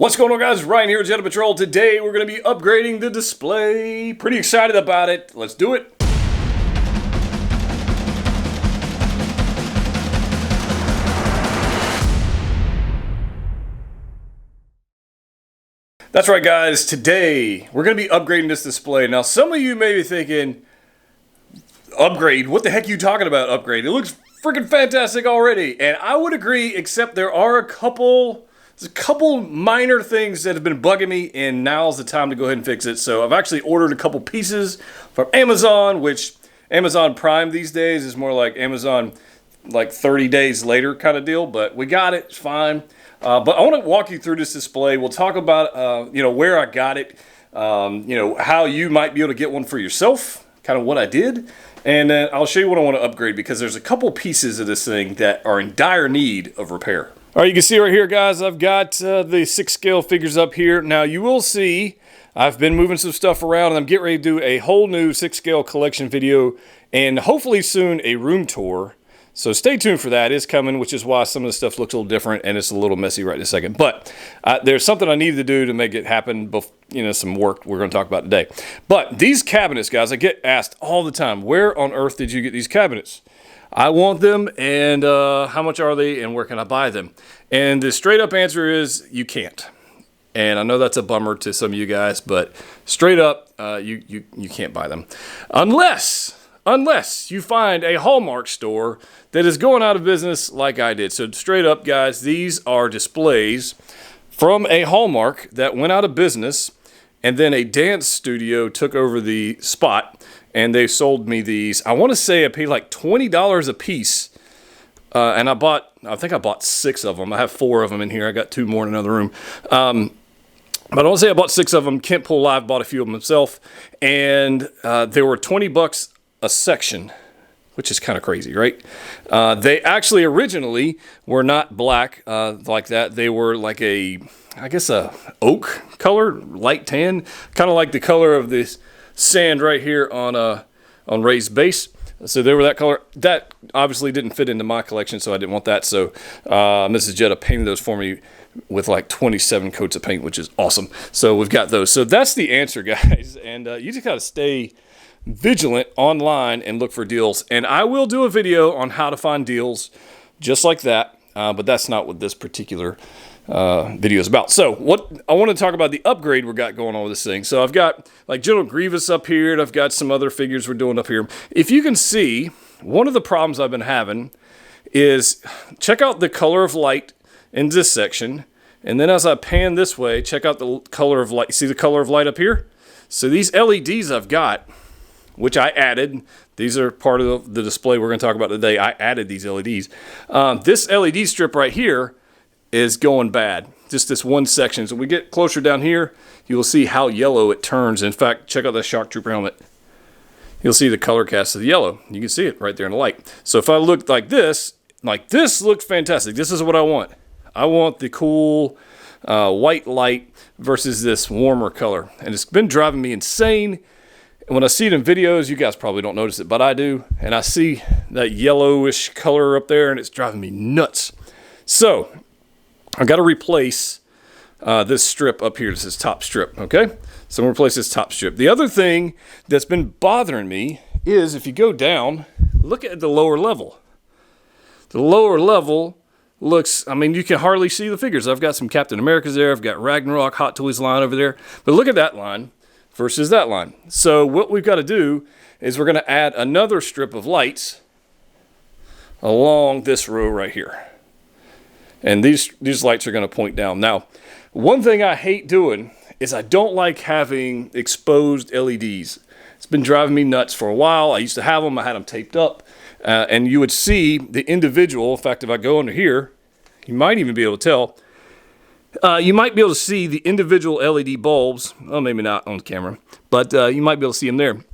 What's going on, guys? Ryan here at Jedha Patrol. Today we're going to be upgrading the display. Pretty excited about it. Let's do it. That's right, guys. Today we're going to be upgrading this display. Now, some of you may be thinking, upgrade? What the heck are you talking about, upgrade? It looks freaking fantastic already. And I would agree, except there are a couple minor things that have been bugging me, and now's the time to go ahead and fix it. So I've actually ordered a couple pieces from Amazon, which Amazon Prime these days is more like Amazon like 30 days later kind of deal, but we got it, it's fine. But I want to walk you through this display. We'll talk about where I got it, how you might be able to get one for yourself, kind of what I did, and then I'll show you what I want to upgrade, because there's a couple pieces of this thing that are in dire need of repair. All right, you can see right here, guys, I've got the 6 scale figures up here. Now, you will see I've been moving some stuff around, and I'm getting ready to do a whole new 6 scale collection video, and hopefully soon a room tour. So stay tuned for that. It's coming, which is why some of the stuff looks a little different, and it's a little messy right in a second. But there's something I needed to do to make it happen, some work we're going to talk about today. But these cabinets, guys, I get asked all the time, where on earth did you get these cabinets? I want them, and how much are they, and where can I buy them? And the straight up answer is you can't. And I know that's a bummer to some of you guys, but straight up, you can't buy them. Unless you find a Hallmark store that is going out of business like I did. So straight up, guys, these are displays from a Hallmark that went out of business, and then a dance studio took over the spot, and they sold me these. I want to say I paid like $20 a piece, and I think I bought 6 of them. I have 4 of them in here. I got 2 more in another room. But I want to say I bought 6 of them. Kent Pool Live bought a few of them himself, and they were $20 a section, which is kind of crazy, right? They actually originally were not black like that. They were like a oak color, light tan, kind of like the color of this sand right here on Ray's base. So they were that color. That obviously didn't fit into my collection, so I didn't want that. So Mrs. Jedha painted those for me with like 27 coats of paint, which is awesome. So we've got those. So that's the answer, guys. And you just got to stay vigilant online and look for deals. And I will do a video on how to find deals just like that. But that's not what this particular video is about. So what I want to talk about, the upgrade we got going on with this thing. So I've got like General Grievous up here, and I've got some other figures we're doing up here. If you can see, one of the problems I've been having is, check out the color of light in this section, and then as I pan this way, check out the color of light. See the color of light up here? So these LEDs I've got, which I added, these are part of the display we're going to talk about today. I added these LEDs. This LED strip right here is going bad. Just this one section. So we get closer down here, you will see how yellow it turns. In fact, check out the Shock Trooper helmet. You'll see the color cast of the yellow. You can see it right there in the light. So if I look like this looks fantastic. This is what I want. I want the cool white light versus this warmer color. And it's been driving me insane. And when I see it in videos, you guys probably don't notice it, but I do. And I see that yellowish color up there, and it's driving me nuts. So I've got to replace this strip up here. This is top strip, okay? So I'm going to replace this top strip. The other thing that's been bothering me is, if you go down, look at the lower level. The lower level looks, you can hardly see the figures. I've got some Captain Americas there. I've got Ragnarok Hot Toys line over there. But look at that line versus that line. So what we've got to do is we're going to add another strip of lights along this row right here. And these lights are going to point down. Now, one thing I hate doing is I don't like having exposed LEDs. It's been driving me nuts for a while. I used to have them. I had them taped up. And you would see the individual. In fact, if I go under here, you might even be able to tell. You might be able to see the individual LED bulbs. Well, maybe not on camera. But you might be able to see them there.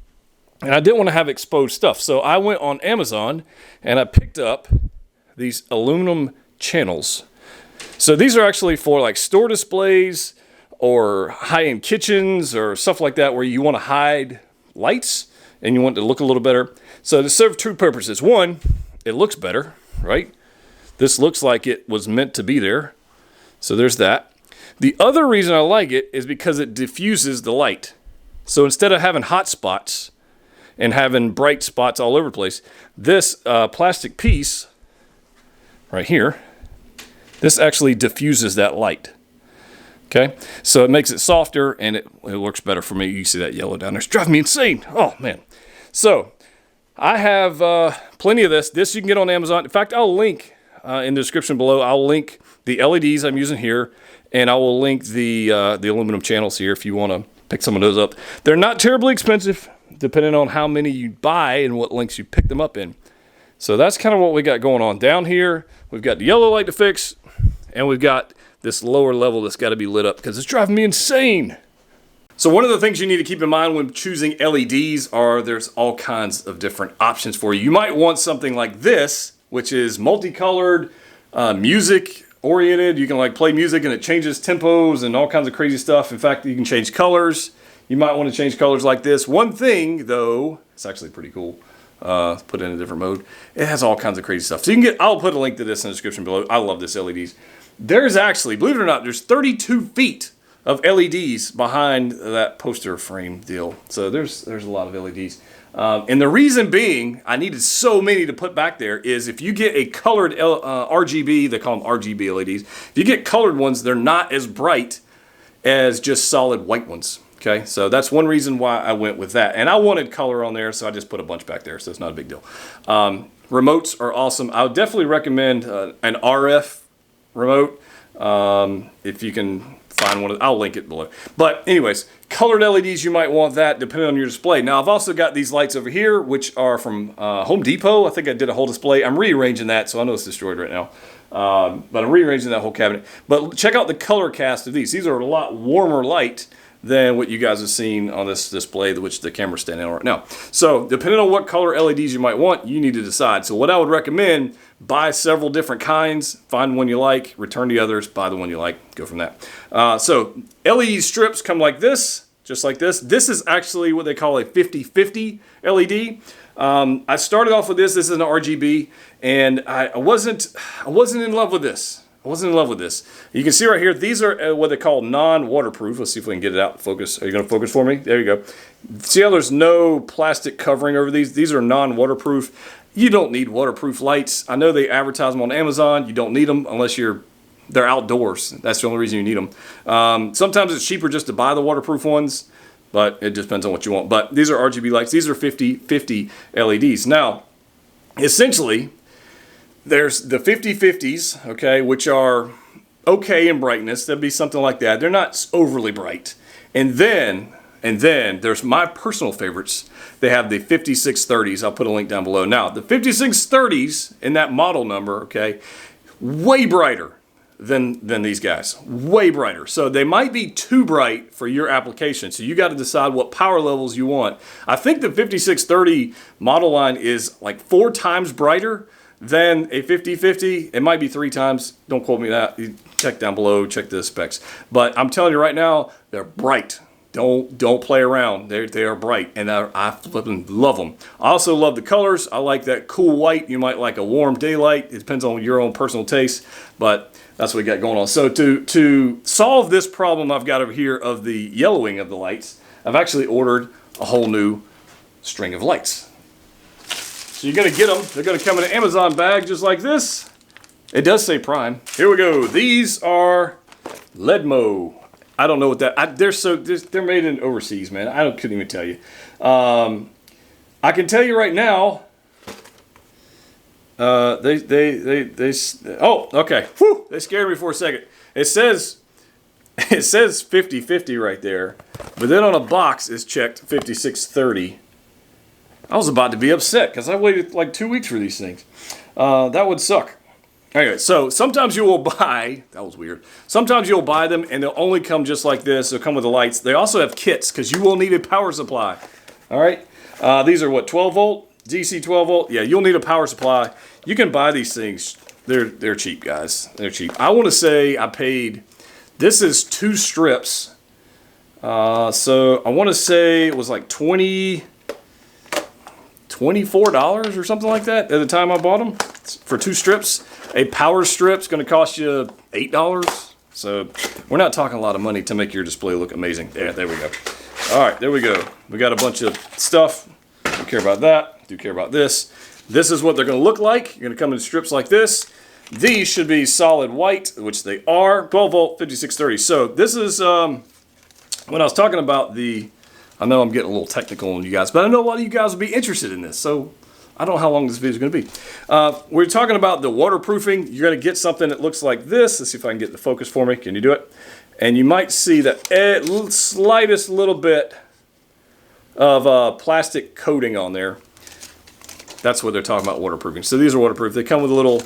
And I didn't want to have exposed stuff. So I went on Amazon, and I picked up these aluminum channels. So these are actually for like store displays or high-end kitchens or stuff like that, where you want to hide lights and you want it to look a little better. So they serve 2 purposes. One, it looks better, right? This looks like it was meant to be there. So there's that. The other reason I like it is because it diffuses the light. So instead of having hot spots and having bright spots all over the place, this plastic piece right here, this actually diffuses that light. Okay, so it makes it softer and it works better for me. You see that yellow down there. It's driving me insane. Oh, man. So I have plenty of this. This you can get on Amazon. In fact, I'll link in the description below. I'll link the LEDs I'm using here, and I will link the aluminum channels here if you want to pick some of those up. They're not terribly expensive, depending on how many you buy and what links you pick them up in. So that's kind of what we got going on. Down here, we've got the yellow light to fix, and we've got this lower level that's got to be lit up because it's driving me insane. So one of the things you need to keep in mind when choosing LEDs are there's all kinds of different options for you. You might want something like this, which is multicolored, music oriented. You can like play music and it changes tempos and all kinds of crazy stuff. In fact, you can change colors. You might want to change colors like this. One thing though, it's actually pretty cool. Put it in a different mode. It has all kinds of crazy stuff. So you can get, I'll put a link to this in the description below. I love this LEDs. There's actually, believe it or not, there's 32 feet of LEDs behind that poster frame deal. So there's a lot of LEDs. And the reason being, I needed so many to put back there, is if you get a colored RGB, they call them RGB LEDs. If you get colored ones, they're not as bright as just solid white ones. Okay, so that's one reason why I went with that. And I wanted color on there, so I just put a bunch back there, so it's not a big deal. Remotes are awesome. I would definitely recommend an RF remote. If you can find one, I'll link it below. But anyways, colored LEDs, you might want that depending on your display. Now I've also got these lights over here, which are from Home Depot. I think I did a whole display. I'm rearranging that, so I know it's destroyed right now. But I'm rearranging that whole cabinet. But check out the color cast of these. These are a lot warmer light than what you guys have seen on this display, which the camera's standing on right now. So depending on what color LEDs you might want, you need to decide. So what I would recommend, buy several different kinds, find one you like, return the others, buy the one you like, go from that. So LED strips come like this, just like this. This is actually what they call a 50-50 LED. I started off with this. This is an RGB, and I wasn't in love with this. I wasn't in love with this. You can see right here, these are what they call non-waterproof. Let's see if we can get it out and focus. Are you going to focus for me? There you go. See how there's no plastic covering over these? These are non-waterproof. You don't need waterproof lights. I know they advertise them on Amazon. You don't need them unless they're outdoors. That's the only reason you need them. Sometimes it's cheaper just to buy the waterproof ones, but it just depends on what you want. But these are RGB lights. These are 50-50 LEDs. Now, essentially, there's the 50-50s, okay, which are okay in brightness. That'd be something like that. They're not overly bright. And then there's my personal favorites. They have the 5630s. I'll put a link down below. Now, the 5630s in that model number, okay, way brighter than these guys. Way brighter. So they might be too bright for your application. So you got to decide what power levels you want. I think the 5630 model line is like 4 times brighter than a 50-50. It might be 3 times. Don't quote me that. You check down below, check the specs. But I'm telling you right now, they're bright. Don't play around. They are bright, and I flipping love them. I also love the colors. I like that cool white. You might like a warm daylight. It depends on your own personal taste, but that's what we got going on. So to solve this problem I've got over here of the yellowing of the lights, I've actually ordered a whole new string of lights. So you're going to get them. They're going to come in an Amazon bag just like this. It does say Prime. Here we go. These are Ledmo. I don't know what that. They're made in overseas, man. Couldn't even tell you. I can tell you right now. Oh, okay. Whew, they scared me for a second. It says 50-50 right there, but then on a box it's checked 5630. I was about to be upset because I waited like 2 weeks for these things. That would suck. Anyway, so sometimes you will buy, that was weird. Sometimes you'll buy them and they'll only come just like this. They'll come with the lights. They also have kits because you will need a power supply. All right. These are what, 12 volt, DC 12 volt. Yeah, you'll need a power supply. You can buy these things. They're cheap, guys. They're cheap. I want to say I paid, this is 2 strips. So I want to say it was like $24 or something like that at the time I bought them for 2 strips. A power strip's going to cost you $8, So we're not talking a lot of money to make your display look amazing. There we go. All right, there we go. We got a bunch of stuff. Don't care about that. Do care about this. This is what they're going to look like. You're going to come in strips like this. These should be solid white, which they are. 12 volt, 5630. So this is when I was talking about the. I know I'm getting a little technical on you guys, but I know a lot of you guys will be interested in this. So I don't know how long this video is going to be. We're talking about the waterproofing. You're going to get something that looks like this. Let's see if I can get the focus for me. Can you do it? And you might see the slightest little bit of plastic coating on there. That's what they're talking about waterproofing. So these are waterproof. They come with little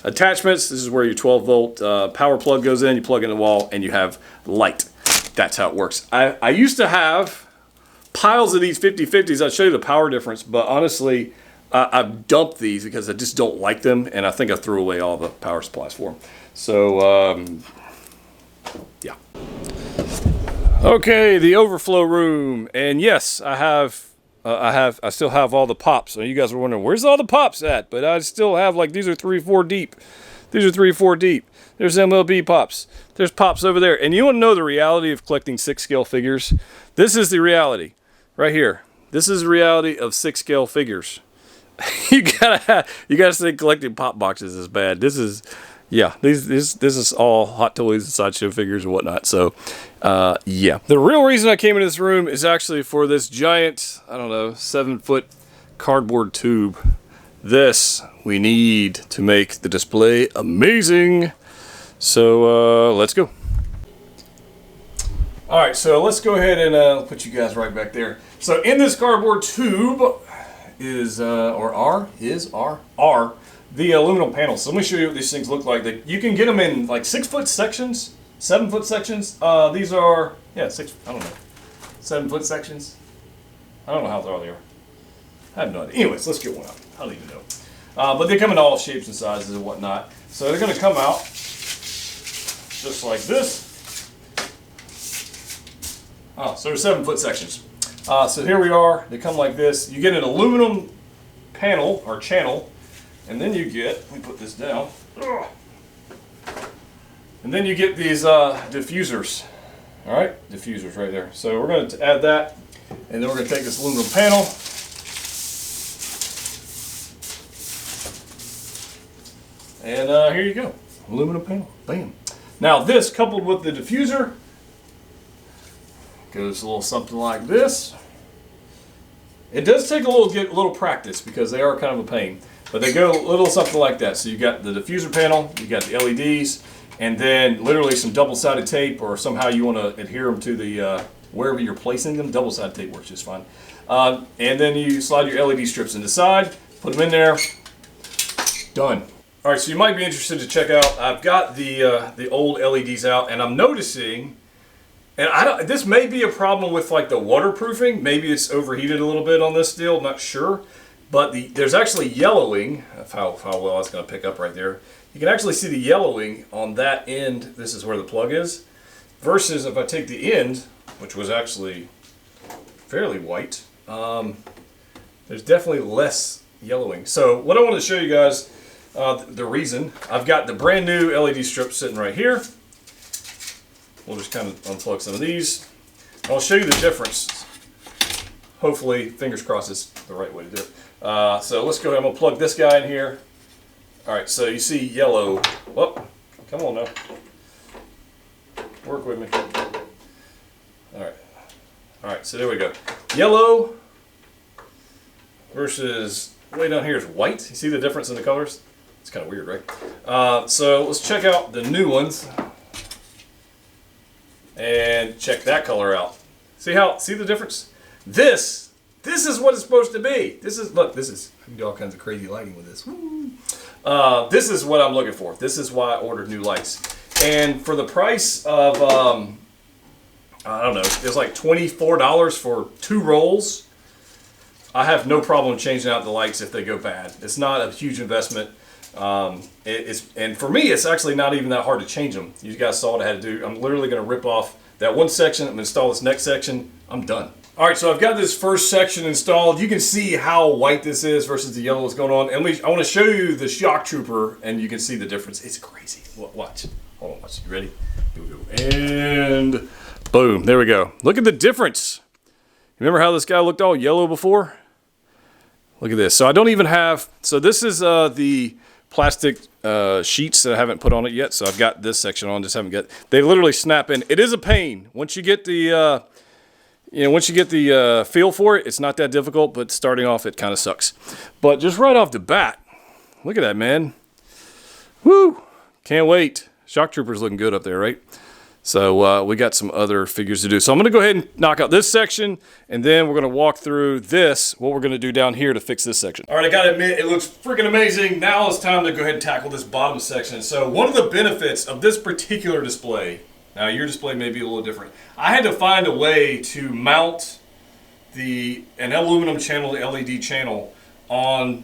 attachments. This is where your 12 volt power plug goes in. You plug in the wall and you have light. That's how it works. I used to have piles of these 50/50s. I'll show you the power difference, but honestly, I've dumped these because I just don't like them, and I think I threw away all the power supplies for them. So, yeah. Okay, the overflow room, and yes, I still have all the pops. So you guys were wondering, where's all the pops at? But I still have, like, these are 3 or 4 deep. These are 3 or 4 deep. There's MLB pops. There's pops over there. And you want to know the reality of collecting 6 scale figures? This is the reality right here. This is the reality of 6 scale figures. you gotta say collecting pop boxes is bad. This is, yeah, this is all Hot Toys and Sideshow figures and whatnot. So, yeah. The real reason I came into this room is actually for this giant, I don't know, 7-foot cardboard tube. This we need to make the display amazing. So, let's go. All right, so let's go ahead and put you guys right back there. So in this cardboard tube is, are the aluminum panels. So let me show you what these things look like. You can get them in like 6-foot sections, 7-foot sections. These are, yeah, 7-foot sections. I don't know how tall they are. I have no idea. Anyways, let's get one out. I don't even know. But they come in all shapes and sizes and whatnot. So they're going to come out just like this. Oh, so they're 7-foot sections. So here we are. They come like this. You get an aluminum panel or channel, and then you get, let me put this down, and then you get these diffusers. All right, diffusers right there. So we're going to add that, and then we're going to take this aluminum panel, and here you go, aluminum panel. Bam. Now this, coupled with the diffuser, goes a little something like this. It does take a little practice because they are kind of a pain, but they go a little something like that. So you got the diffuser panel, you got the LEDs, and then literally some double-sided tape, or somehow you want to adhere them to the wherever you're placing them. Double-sided tape works just fine. And then you slide your LED strips in the side, put them in there, done. All right, so you might be interested to check out. I've got the old LEDs out, and I'm noticing. And this may be a problem with like the waterproofing. Maybe it's overheated a little bit on this deal. I'm not sure. But there's actually yellowing. Of how well it's going to pick up right there. You can actually see the yellowing on that end. This is where the plug is. Versus if I take the end, which was actually fairly white, there's definitely less yellowing. So what I want to show you guys, the reason, I've got the brand new LED strip sitting right here. We'll just kind of unplug some of these. I'll show you the difference. Hopefully, fingers crossed, it's the right way to do it. So let's go ahead. I'm going to plug this guy in here. All right, so you see yellow. Whoop, come on now. Work with me. All right. All right, so there we go. Yellow versus way down here is white. You see the difference in the colors? It's kind of weird, right? So let's check out the new ones. And check that color out. See the difference? This is what it's supposed to be. Look, I can do all kinds of crazy lighting with this. Woo. This is what I'm looking for. This is why I ordered new lights. And for the price of, I don't know, it's like $24 for 2 rolls. I have no problem changing out the lights if they go bad. It's not a huge investment. And for me, it's actually not even that hard to change them. You guys saw what I had to do. I'm literally going to rip off that one section. I'm going to install this next section. I'm done. All right, so I've got this first section installed. You can see how white this is versus the yellow that's going on. And I want to show you the shock trooper, and you can see the difference. It's crazy. Watch. Hold Hold on, watch. You ready? Here we go. And boom. There we go. Look at the difference. Remember how this guy looked all yellow before? Look at this. So I don't even have... So this is the plastic sheets that I haven't put on it yet. So I've got this section on. Just haven't got... They literally snap in. It is a pain. Once you get the... once you get the feel for it, it's not that difficult, but starting off, it kind of sucks. But just right off the bat, look at that, man. Woo! Can't wait. Shock Trooper's looking good up there, right? So we got some other figures to do. So I'm going to go ahead and knock out this section, and then we're going to walk through this, what we're going to do down here to fix this section. All right, I got to admit, it looks freaking amazing. Now it's time to go ahead and tackle this bottom section. So one of the benefits of this particular display, now your display may be a little different. I had to find a way to mount an aluminum channel, the LED channel, on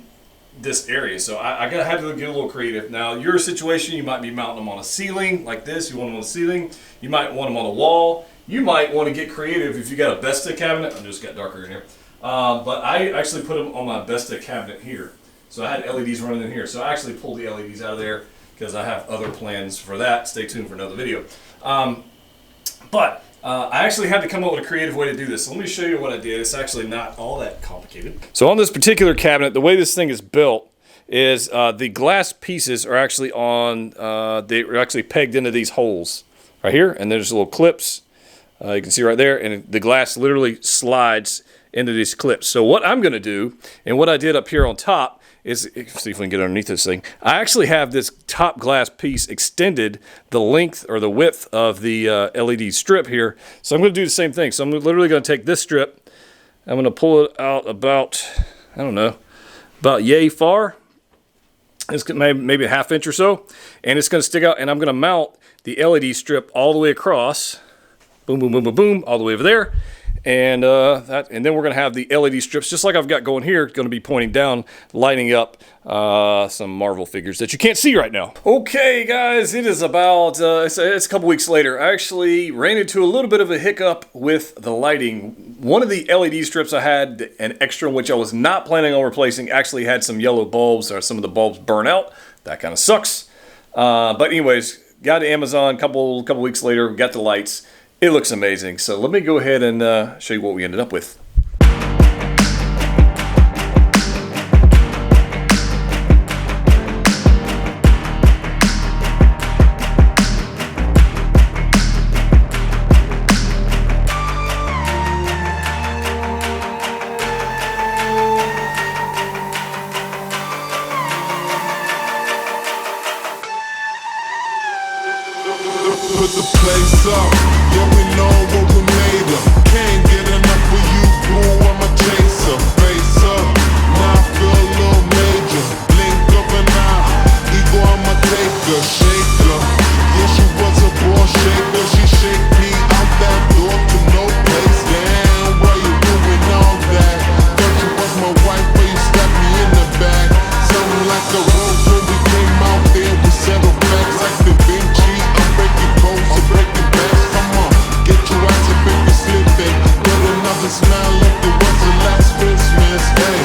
this area. So I had to get a little creative. Now your situation, you might be mounting them on a ceiling like this. You want them on the ceiling. You might want them on a wall. You might want to get creative if you got a Besta cabinet. I just got darker in here. But I actually put them on my Besta cabinet here. So I had LEDs running in here. So I actually pulled the LEDs out of there because I have other plans for that. Stay tuned for another video. I actually had to come up with a creative way to do this. So let me show you what I did. It's actually not all that complicated. So on this particular cabinet, the way this thing is built is the glass pieces are actually they're actually pegged into these holes right here, and there's little clips. You can see right there, and the glass literally slides into these clips. So what I'm going to do, and what I did up here on top, is, see if we can get underneath this thing. I actually have this top glass piece extended the length or the width of the LED strip here. So I'm going to do the same thing. So I'm literally going to take this strip. I'm going to pull it out about, I don't know, about yay far. It's maybe a half inch or so. And it's going to stick out, and I'm going to mount the LED strip all the way across. Boom, boom, boom, boom, boom, all the way over there. And and then we're going to have the LED strips, just like I've got going here, going to be pointing down, lighting up some Marvel figures that you can't see right now. Okay, guys, it is about, it's a couple weeks later. I actually ran into a little bit of a hiccup with the lighting. One of the LED strips I had, an extra, which I was not planning on replacing, actually had some yellow bulbs, or some of the bulbs burn out. That kind of sucks. But anyways, got to Amazon, couple weeks later, got the lights. It looks amazing. So let me go ahead and show you what we ended up with. Put the place up, yeah, we know what we made of. Can't get enough of you, blue, I'm a chaser. Face up, now I feel a little major. Blink of an eye, ego, I'm a taker. Shaker, yeah, she was a ball shaker. She shake me out that door to no place. Damn, why you doing all that? Thought you was my wife, but you stabbed me in the back. Something like a rose when we came out there, we settled facts like Da Vinci. I'm breaking codes, so breaking backs. Come on, get your ass up if you slipping. Get another smile like it was the last Christmas. Hey.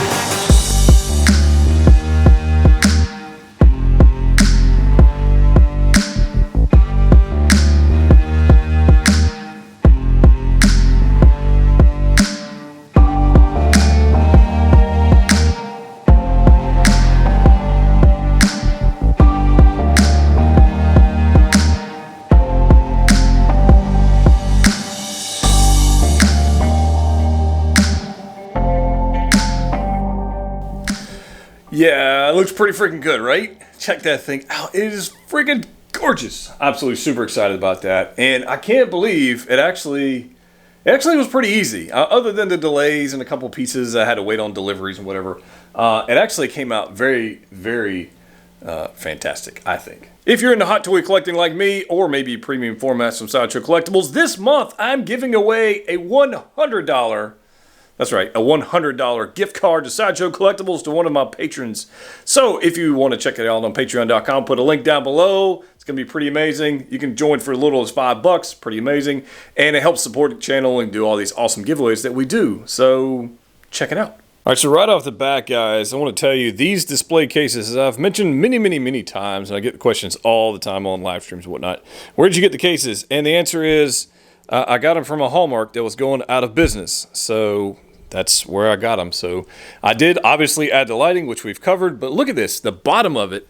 Yeah, it looks pretty freaking good, right? Check that thing out. It is freaking gorgeous. Absolutely super excited about that. And I can't believe it actually was pretty easy. Other than the delays and a couple pieces I had to wait on deliveries and whatever. It actually came out very, very fantastic, I think. If you're into hot toy collecting like me, or maybe premium formats from Sideshow Collectibles, this month I'm giving away a $100, that's right, a $100 gift card to Sideshow Collectibles to one of my patrons. So if you want to check it out on patreon.com, put a link down below. It's going to be pretty amazing. You can join for as little as $5, pretty amazing. And it helps support the channel and do all these awesome giveaways that we do. So check it out. All right, so right off the bat, guys, I want to tell you these display cases, as I've mentioned many times, and I get questions all the time on live streams and whatnot. Where'd you get the cases? And the answer is I got them from a Hallmark that was going out of business. So that's where I got them. So I did obviously add the lighting, which we've covered, but look at this. The bottom of it,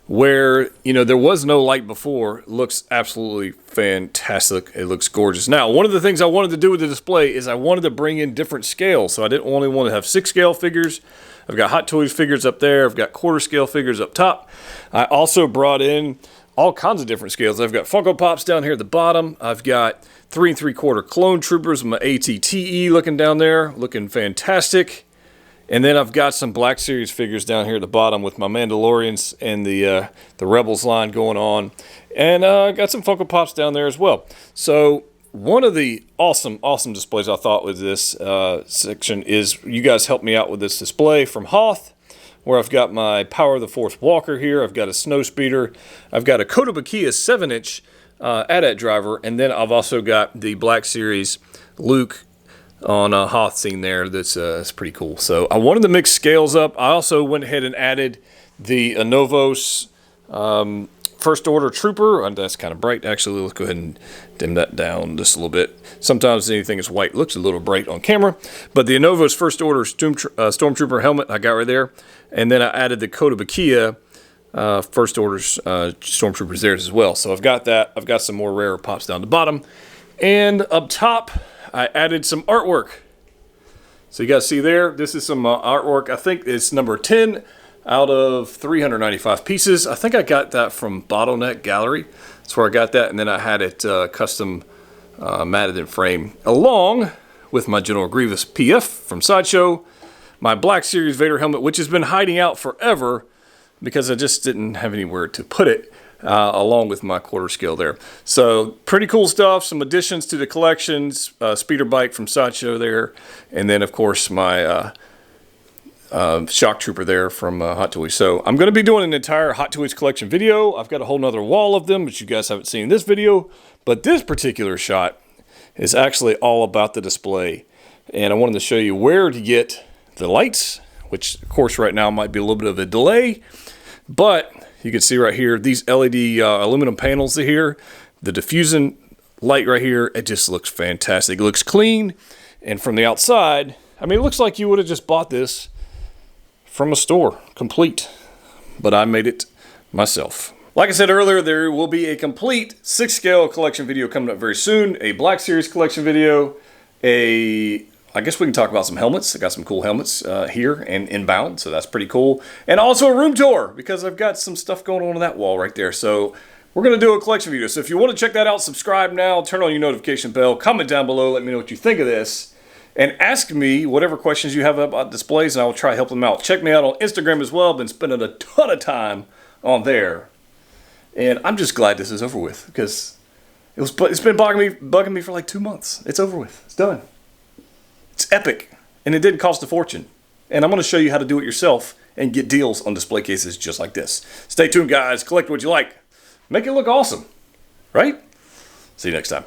where, you know, there was no light before, looks absolutely fantastic. It looks gorgeous. Now, one of the things I wanted to do with the display is I wanted to bring in different scales. So I didn't only want to have 6 scale figures. I've got Hot Toys figures up there. I've got quarter scale figures up top. I also brought in all kinds of different scales. I've got Funko Pops down here at the bottom. I've got 3 3/4 Clone Troopers with my ATTE looking down there, looking fantastic. And then I've got some Black Series figures down here at the bottom with my Mandalorians and the Rebels line going on. And I got some Funko Pops down there as well. So one of the awesome displays I thought with this section is you guys helped me out with this display from Hoth, where I've got my Power of the Force Walker here. I've got a Snow Speeder. I've got a Kotobukiya 7-inch AT-AT driver. And then I've also got the Black Series Luke on a Hoth scene there. That's pretty cool. So I wanted to mix scales up. I also went ahead and added the Anovos First Order Trooper. And that's kind of bright. Actually, let's go ahead and dim that down just a little bit. Sometimes anything that's white looks a little bright on camera. But the Anovos First Order Stormtrooper helmet I got right there. And then I added the Kotobukiya First Order's Stormtroopers there as well. So I've got that. I've got some more rare pops down the bottom. And up top, I added some artwork. So you guys see there, this is some artwork. I think it's number 10 out of 395 pieces. I think I got that from Bottleneck Gallery. That's where I got that. And then I had it custom matted in frame, along with my General Grievous PF from Sideshow, my Black Series Vader helmet, which has been hiding out forever because I just didn't have anywhere to put it. Along with my quarter scale there. So pretty cool stuff. Some additions to the collections. Speeder bike from Sideshow there. And then, of course, my Shock Trooper there from Hot Toys. So I'm going to be doing an entire Hot Toys collection video. I've got a whole nother wall of them, which you guys haven't seen in this video. But this particular shot is actually all about the display. And I wanted to show you where to get the lights, which, of course, right now might be a little bit of a delay. But you can see right here, these LED aluminum panels here, the diffusing light right here, it just looks fantastic. It looks clean, and from the outside, I mean, it looks like you would have just bought this from a store, complete. But I made it myself. Like I said earlier, there will be a complete 6-scale collection video coming up very soon, a Black Series collection video, I guess we can talk about some helmets. I got some cool helmets here and inbound, so that's pretty cool. And also a room tour, because I've got some stuff going on that wall right there. So we're going to do a collection video. So if you want to check that out, subscribe now, turn on your notification bell, comment down below, let me know what you think of this, and ask me whatever questions you have about displays, and I will try to help them out. Check me out on Instagram as well. I've been spending a ton of time on there. And I'm just glad this is over with, because it's been bugging me for like 2 months. It's over with. It's done. It's epic, and it didn't cost a fortune. And I'm going to show you how to do it yourself and get deals on display cases just like this. Stay tuned, guys. Collect what you like. Make it look awesome, right? See you next time.